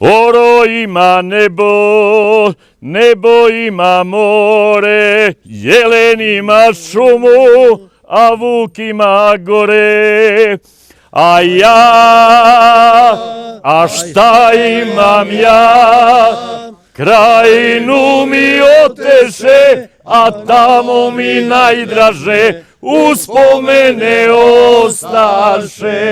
Oro ima nebo, nebo ima more, jelen ima šumu, a vuk ima gore. A ja, a šta imam ja? Krajinu mi oteše, a tamo mi najdraže uspomene ostaše.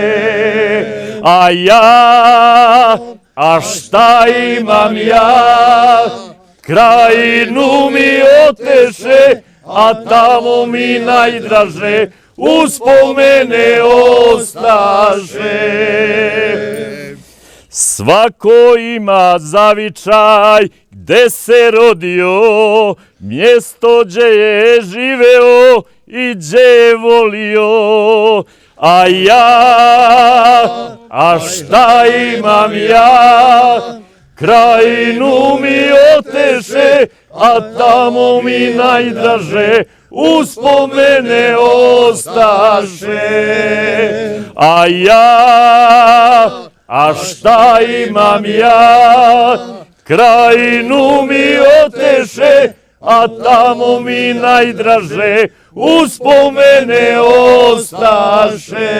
A ja, a šta imam ja? Krajinu mi oteše, a tamo mi najdraže uspomene ostaše. Svako ima zavičaj gde se rodio, mjesto gdje je živeo i gdje je volio. A ja, a šta imam ja? Krajinu mi oteše, a tamo mi najdraže uspomene ostaše. A ja, a šta imam ja? Krajinu mi oteše, a tamo mi najdraže uspomene ostaše.